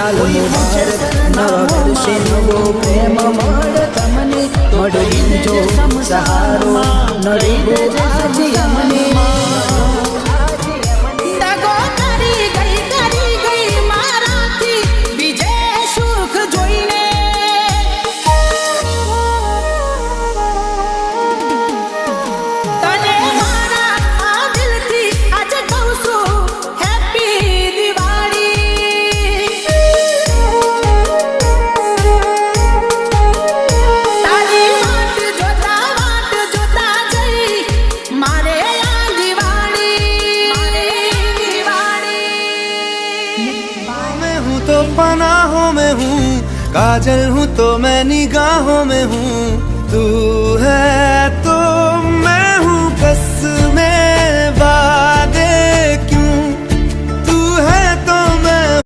સાલનું ભારત નવા વર્ષે નવો પ્રેમ મળે તમને મળે બીજો સહારો નડે આજે અમને तो पनाहों में हूँ, काजल हूँ तो मैं निगाहों में हूँ, तू है